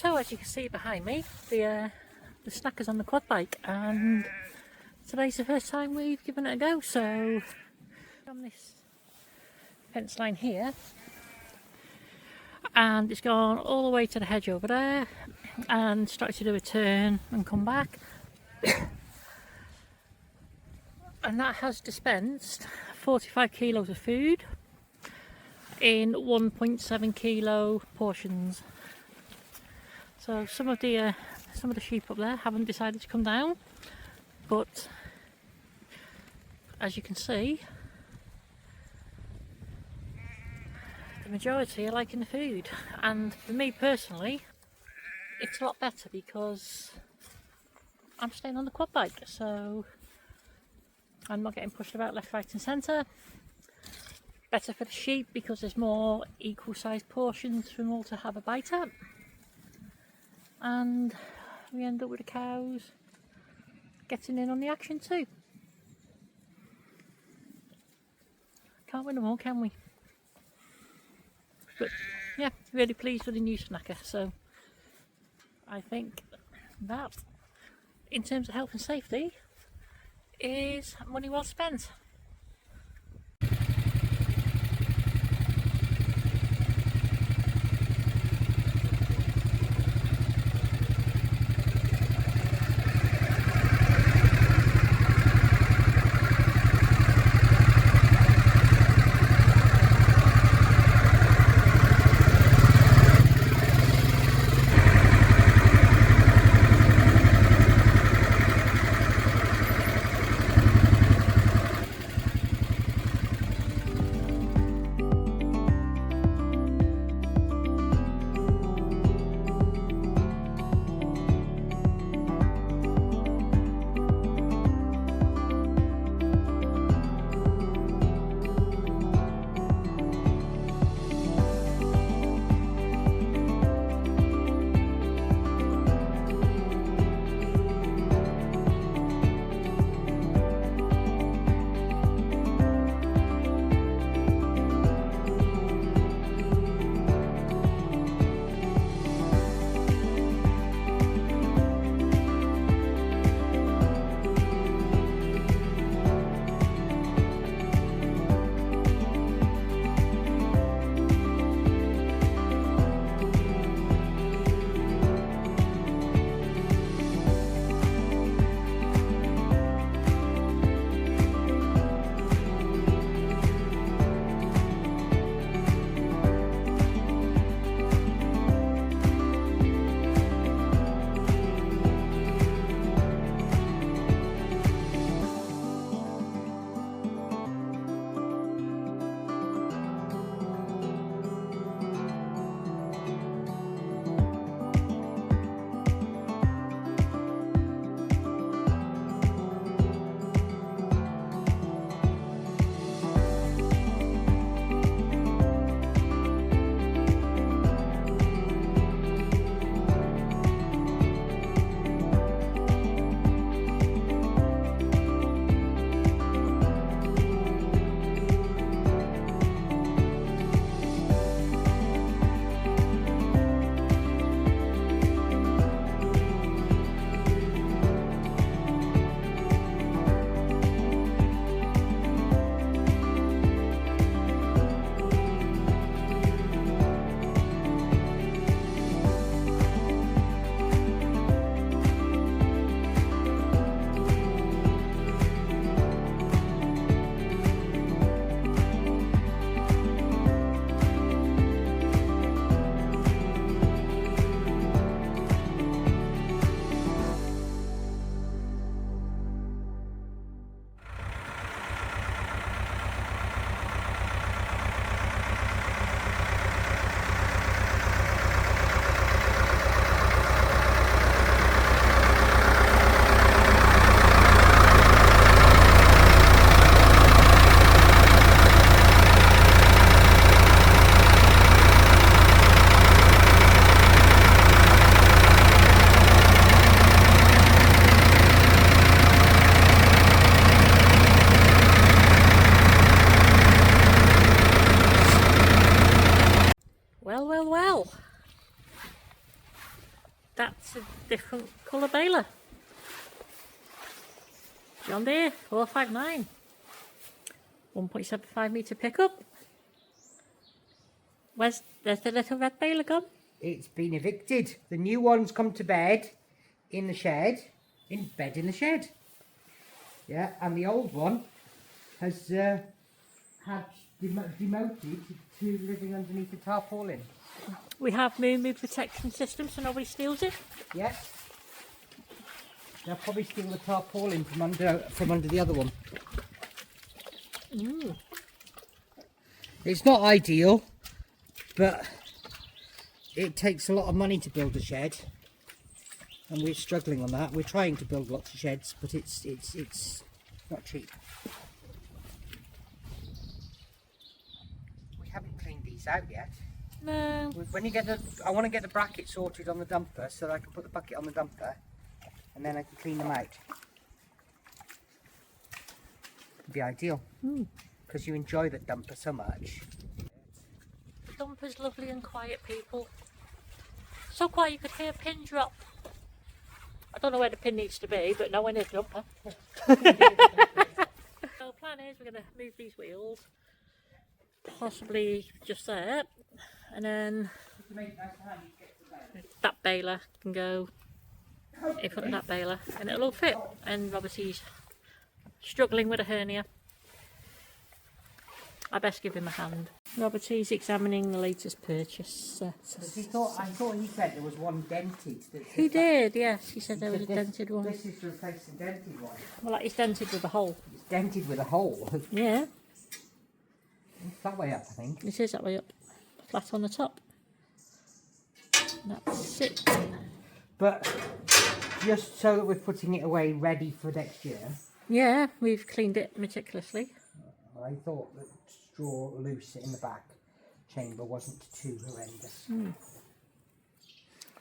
So as you can see behind me, the snacker's on the quad bike, and today's the first time we've given it a go. So on this fence line here, and it's gone all the way to the hedge over there and started to do a turn and come back. And that has dispensed 45 kilos of food in 1.7 kilo portions. So some of the sheep up there haven't decided to come down, but as you can see, the majority are liking the food. And for me personally, it's a lot better because I'm staying on the quad bike, so I'm not getting pushed about left, right and centre. Better for the sheep because there's more equal sized portions for them all to have a bite at. And we end up with the cows getting in on the action too. Can't win them all, can we? But yeah, really pleased with the new snacker. So I think that, in terms of health and safety, is money well spent. that's a different colour baler. John Deere 459. 1.75 metre pickup. There's the little red baler gone? It's been evicted. The new one's come to bed in the shed. In bed in the shed. Yeah, and the old one has had demoted to living underneath the tarpaulin. We have moo protection system so nobody steals it. Yes. They'll probably steal the tarpaulin from under the other one. Mm. It's not ideal, but it takes a lot of money to build a shed, and we're struggling on that. We're trying to build lots of sheds, but it's not cheap. We haven't cleaned these out yet. No. When you get I want to get the bracket sorted on the dumper so that I can put the bucket on the dumper, and then I can clean them out. It'd be ideal, because you enjoy the dumper so much. The dumper's lovely and quiet, people. So quiet you could hear a pin drop. I don't know where the pin needs to be, but nowhere near the dumper. So plan is we're going to move these wheels, possibly just there, and then that baler can go in front of that baler, and it'll all fit. And obviously he's struggling with a hernia. I best give him a hand. Robert, he's examining the latest purchase. I thought he said there was one dented. He did, yes. He said there was a dented one. This is to replace the dented one. Well, like, it's dented with a hole. It's dented with a hole. Yeah. It's that way up, I think. It is that way up. Flat on the top. That's it. But just so that we're putting it away ready for next year. Yeah, we've cleaned it meticulously. I thought that straw loose in the back chamber wasn't too horrendous.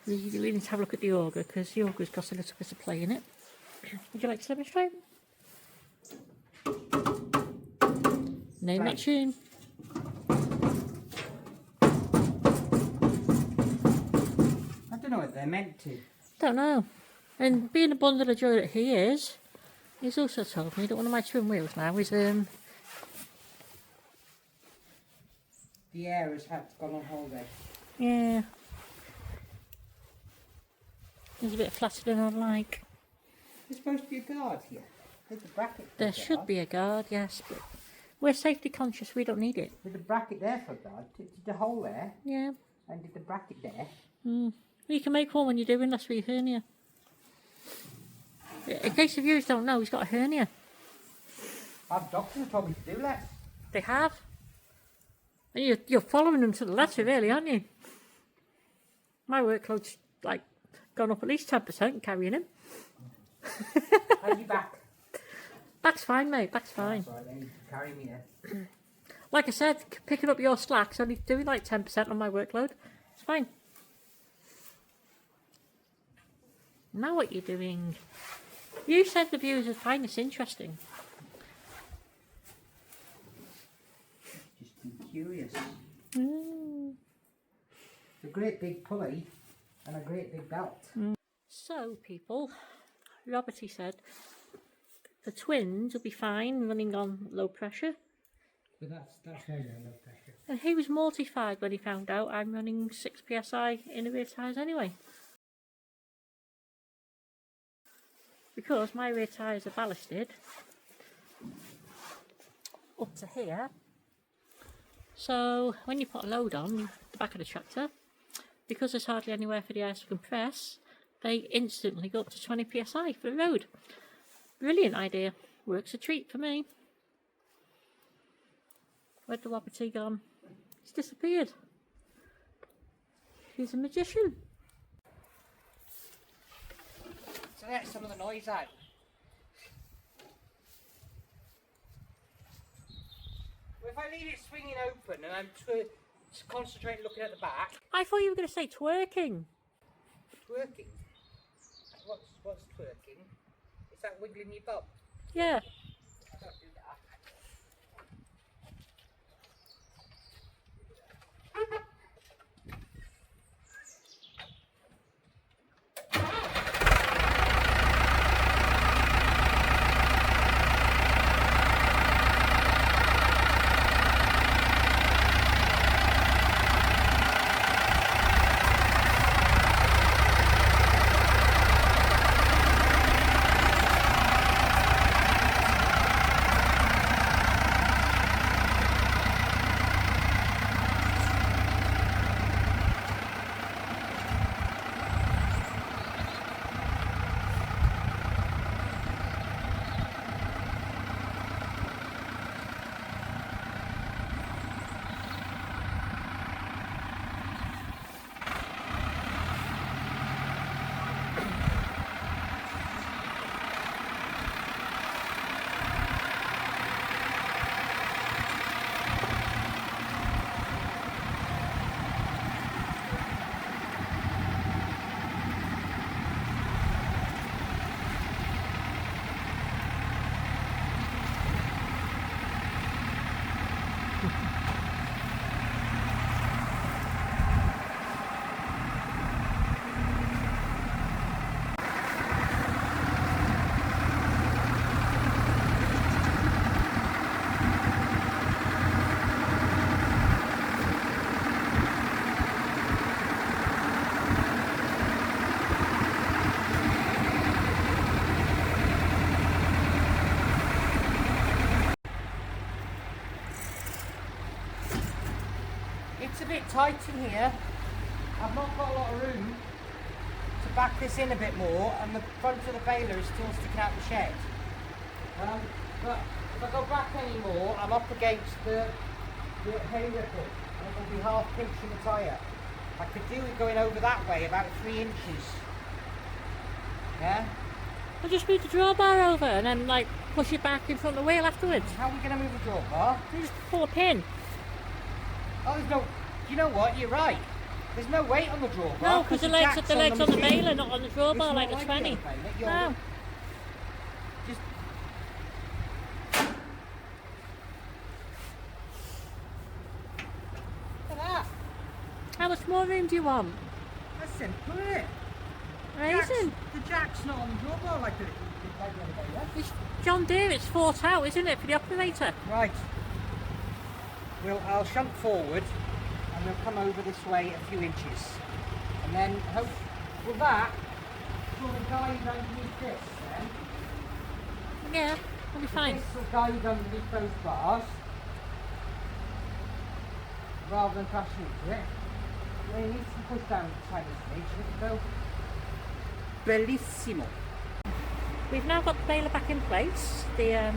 We need to have a look at the auger, because the auger's got a little bit of play in it. Would you like to demonstrate? Name that tune. I don't know what they're meant to. Don't know. And being a bundle of joy that he is, he's also told me that one of my twin wheels now is the air has gone on holiday. yeah. There's a bit flatter than I'd like. There's supposed to be a guard here. There's a bracket. There should be a guard, yes, but we're safety conscious, we don't need it. There's a bracket there for a guard. Did the hole there? Yeah. And did the bracket there? You can make one when you're doing this with your hernia. In case the viewers don't know, he's got a hernia. Our doctor told me to do that. They have. And you're following them to the letter, really, aren't you? My workload's like gone up at least 10% carrying him. How's your back? Back's fine, mate. Back's fine. That's right, then you can carry me there. Like I said, picking up your slacks, only doing like 10% on my workload. It's fine. Now what you're doing? You said the viewers would find this interesting. Just be curious. It's a great big pulley and a great big belt. So, people, Roberty said the twins will be fine running on low pressure. But that's no low pressure. And he was mortified when he found out I'm running 6 psi in the rear tyres anyway. Because my rear tyres are ballasted up to here. So when you put a load on the back of the tractor, because there's hardly anywhere for the air to compress, they instantly go up to 20 psi for the road. Brilliant idea. Works a treat for me. Where'd the Wapiti gone? He's disappeared. He's a magician. So let some of the noise out. Well, if I leave it swinging open and I'm concentrating looking at the back. I thought you were going to say twerking. Twerking? What's twerking? Is that wiggling your bum? Yeah. I don't do that. bit tight in here. I've not got a lot of room to back this in a bit more, and the front of the baler is still sticking out the shed. But if I go back any more, I'm up against the hay ripple, and it'll be half pinching the tyre. I could do with going over that way about 3 inches. Yeah? I'll just move the drawbar over and then like push it back in front of the wheel afterwards. How are we going to move the drawbar? You just pull a pin. Oh, there's no... You know what? You're right. There's no weight on the drawbar. No, because the legs on the baler, not on the drawbar like the 20. No. Just... Look at that. How much more room do you want? That's simple, isn't it? Amazing. The jack's not on the drawbar like the other baler. It's John Deere, it's thought out, isn't it, for the operator? Right. Well, I'll shunt forward and we'll come over this way a few inches. And then, will that sort of guide underneath this then? Yeah, it'll be fine. This will guide underneath those bars rather than crashing into it. It needs to be pushed down tiny stage so it'll go bellissimo. We've now got the baler back in place. The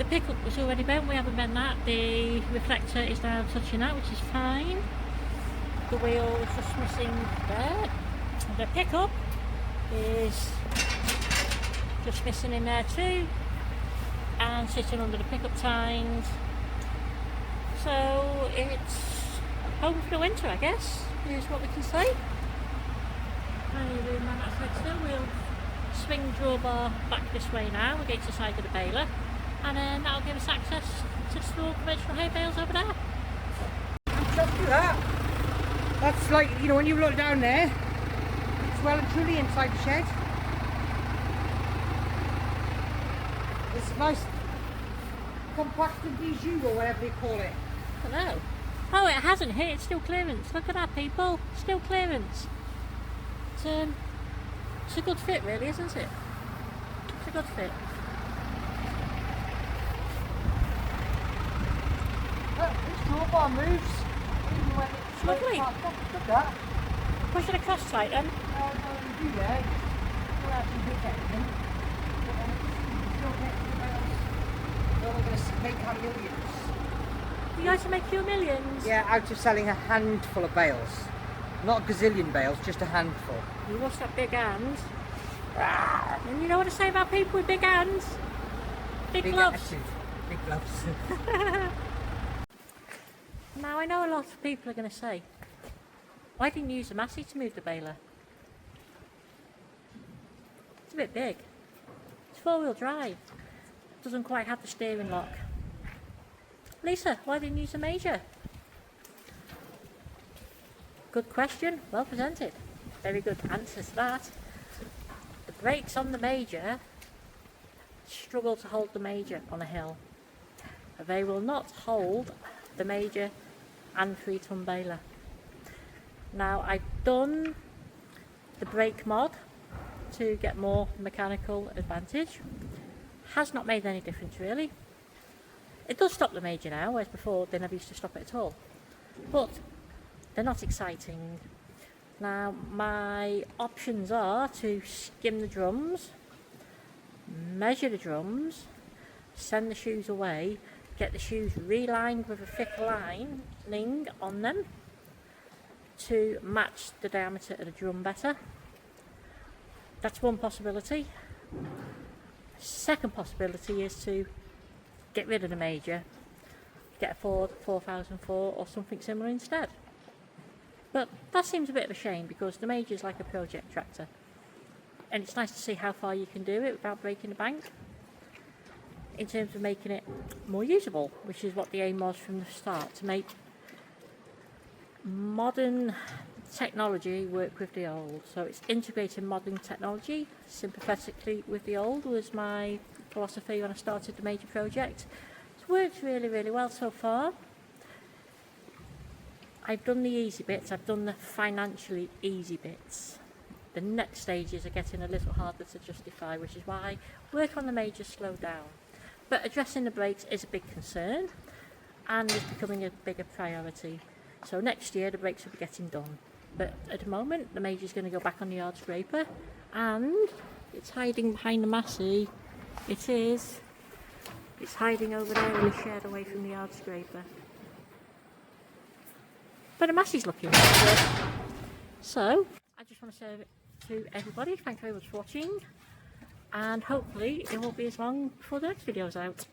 pickup was already bent, we haven't bent that. The reflector is now touching that, which is fine. The wheel is just missing there. The pickup is just missing in there too, and sitting under the pickup tines. So it's home for the winter, I guess, is what we can say. We'll swing drawbar back this way now against the side of the baler, and then that'll give us access to the small conventional hay bales over there. I'm chuffed with that. That's like, you know, when you look down there, it's well and truly inside the shed. It's nice, compact and bijou or whatever they call it. I don't know. Oh, it hasn't hit, it's still clearance. Look at that, people. Still clearance. It's a good fit, really, isn't it? It's a good fit. Look, this drawbar moves. Even when it's Lovely. Look at that. Push it across tight then. You do there. Don't actually hit anything. But then it's still connected to the bales. Well, we're going to make our millions. You guys will make your millions. Yeah, out of selling a handful of bales. Not a gazillion bales, just a handful. You must have big hands. And you know what I say about people with big hands? Big gloves. Attitude. Big gloves. Now I know a lot of people are going to say, why didn't you use a Massey to move the baler? It's a bit big. It's 4-wheel drive. Doesn't quite have the steering lock. Lisa, why didn't you use a Major? Good question, well presented. Very good answer to that. The brakes on the Major struggle to hold the Major on a hill. They will not hold the Major and 3-ton baler. Now I've done the brake mod to get more mechanical advantage. Has not made any difference really. It does stop the Major now, whereas before they never used to stop it at all. But they're not exciting. Now my options are to skim the drums, measure the drums, send the shoes away, get the shoes relined with a thick lining on them to match the diameter of the drum better. That's one possibility. Second possibility is to get rid of the Major, get a Ford 4004 or something similar instead. But that seems a bit of a shame because the Major is like a project tractor, and it's nice to see how far you can do it without breaking the bank in terms of making it more usable, which is what the aim was from the start, to make modern technology work with the old. So it's integrating modern technology sympathetically with the old was my philosophy when I started the Major project. It's worked really, really well so far. I've done the easy bits, I've done the financially easy bits. The next stages are getting a little harder to justify, which is why work on the Major slowed down. But addressing the brakes is a big concern, and is becoming a bigger priority. So next year the brakes will be getting done. But at the moment the Major's going to go back on the yard scraper, and it's hiding behind the Massey. It is. It's hiding over there in the shed away from the yard scraper. But the Massey's looking really good. So I just want to say to everybody, thank you very much for watching, and hopefully it won't be as long before the next video's out.